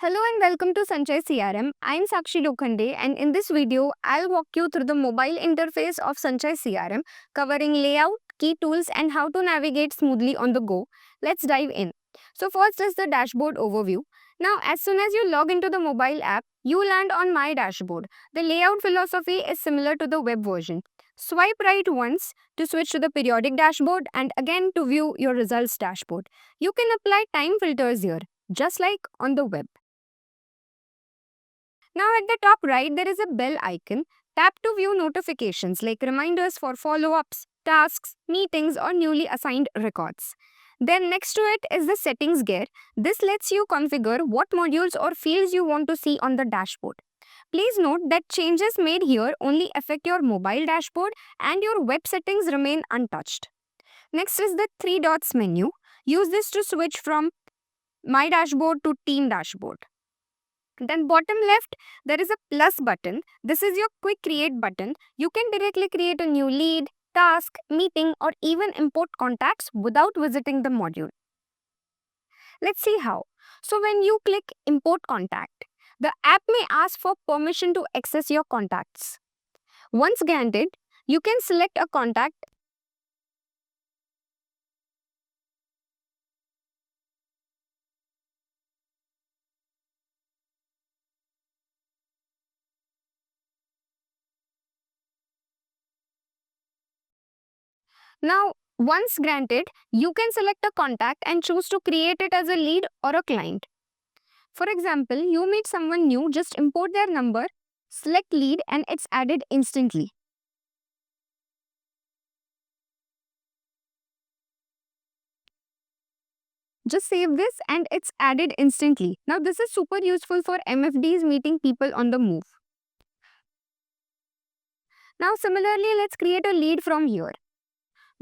Hello and welcome to Sanchay CRM. I'm Sakshi Lokhande, and in this video, I'll walk you through the mobile interface of Sanchay CRM, covering layout, key tools, and how to navigate smoothly on the go. Let's dive in. So first is the dashboard overview. Now, as soon as you log into the mobile app, you land on My Dashboard. The layout philosophy is similar to the web version. Swipe right once to switch to the periodic dashboard and again to view your results dashboard. You can apply time filters here, just like on the web. Now at the top right, there is a bell icon. Tap to view notifications like reminders for follow-ups, tasks, meetings, or newly assigned records. Then next to it is the settings gear. This lets you configure what modules or fields you want to see on the dashboard. Please note that changes made here only affect your mobile dashboard and your web settings remain untouched. Next is the three dots menu. Use this to switch from My Dashboard to Team Dashboard. Then bottom left, there is a plus button. This is your quick create button. You can directly create a new lead, task, meeting, or even import contacts without visiting the module. Let's see how. So when you click import contact, the app may ask for permission to access your contacts. Once granted, you can select a contact. Now, once granted, you can select a contact and choose to create it as a lead or a client. For example, you meet someone new, just import their number, select lead, and it's added instantly. Just save this and it's added instantly. Now, this is super useful for MFDs meeting people on the move. Now, similarly, let's create a lead from here.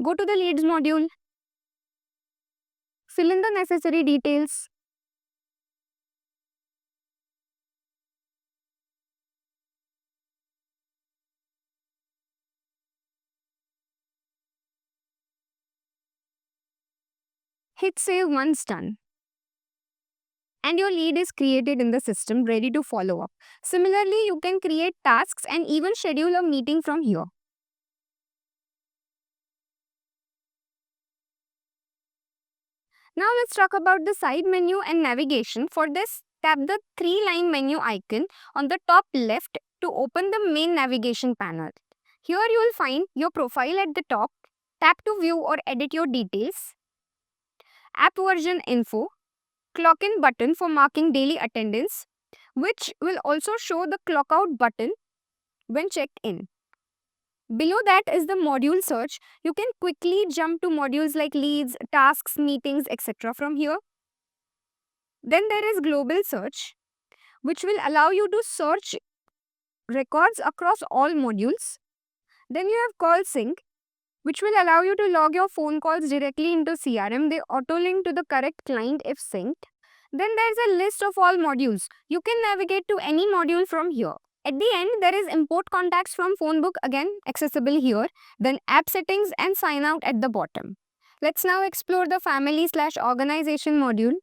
Go to the leads module, fill in the necessary details. Hit save once done. And your lead is created in the system, ready to follow up. Similarly, you can create tasks and even schedule a meeting from here. Now let's talk about the side menu and navigation. For this, tap the three-line menu icon on the top left to open the main navigation panel. Here you will find your profile at the top. Tap to view or edit your details. App version info. Clock in button for marking daily attendance, which will also show the clock out button when checked in. Below that is the module search. You can quickly jump to modules like leads, tasks, meetings, etc. from here. Then there is global search, which will allow you to search records across all modules. Then you have call sync, which will allow you to log your phone calls directly into CRM. They auto-link to the correct client if synced. Then there's a list of all modules. You can navigate to any module from here. At the end, there is import contacts from phone book, again accessible here. Then app settings and sign out at the bottom. Let's now explore the family/organization module.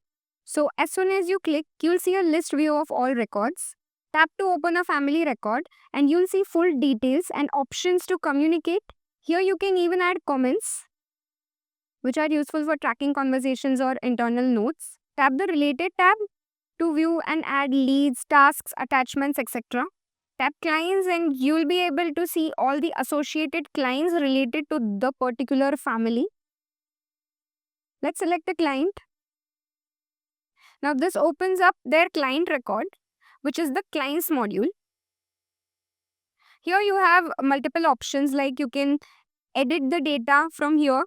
So as soon as you click, you'll see a list view of all records. Tap to open a family record and you'll see full details and options to communicate. Here you can even add comments, which are useful for tracking conversations or internal notes. Tap the related tab to view and add leads, tasks, attachments, etc. Tap clients and you'll be able to see all the associated clients related to the particular family. Let's select the client. Now this opens up their client record, which is the clients module. Here you have multiple options, like you can edit the data from here.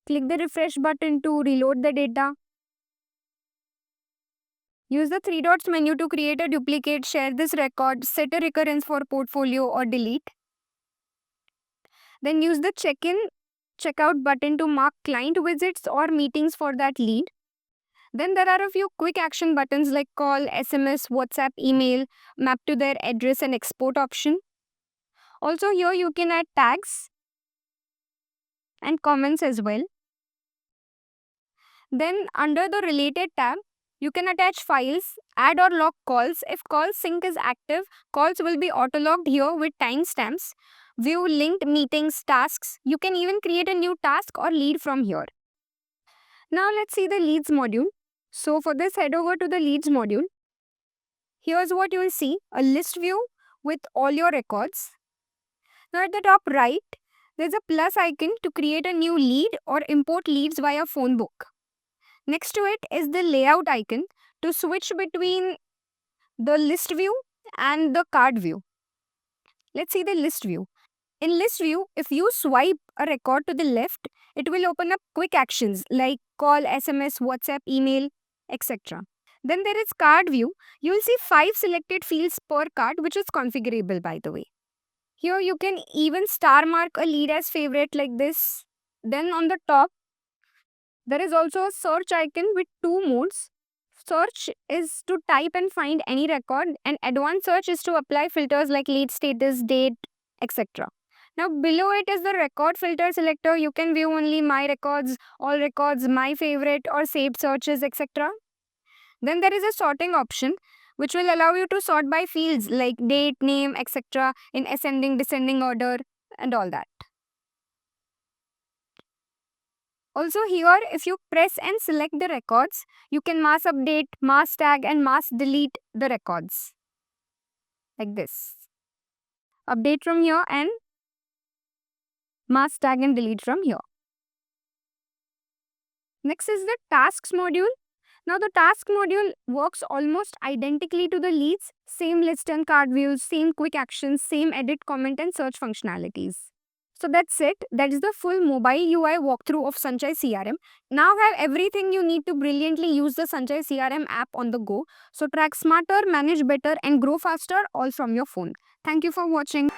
Click the refresh button to reload the data. Use the three dots menu to create a duplicate, share this record, set a recurrence for portfolio or delete. Then use the check-in, checkout button to mark client visits or meetings for that lead. Then there are a few quick action buttons like call, SMS, WhatsApp, email, map to their address and export option. Also here you can add tags and comments as well. Then under the related tab, you can attach files, add or log calls. If call sync is active, calls will be auto-logged here with timestamps. View linked meetings, tasks. You can even create a new task or lead from here. Now let's see the leads module. So for this, head over to the leads module. Here's what you will see, a list view with all your records. Now at the top right, there's a plus icon to create a new lead or import leads via phone book. Next to it is the layout icon to switch between the list view and the card view. Let's see the list view. In list view, if you swipe a record to the left, it will open up quick actions like call, SMS, WhatsApp, email, etc. Then there is card view. You will see 5 selected fields per card, which is configurable by the way. Here you can even star mark a lead as favorite like this. Then on the top, there is also a search icon with 2 modes. Search is to type and find any record, and advanced search is to apply filters like lead status, date, etc. Now below it is the record filter selector. You can view only my records, all records, my favorite or saved searches, etc. Then there is a sorting option which will allow you to sort by fields like date, name, etc. in ascending, descending order and all that. Also here, if you press and select the records, you can mass update, mass tag and mass delete the records. Like this. Update from here and mass tag and delete from here. Next is the tasks module. Now the task module works almost identically to the leads. Same list and card views, same quick actions, same edit, comment and search functionalities. So that's it. That is the full mobile UI walkthrough of Sanchay CRM. Now have everything you need to brilliantly use the Sanchay CRM app on the go. So track smarter, manage better and grow faster all from your phone. Thank you for watching.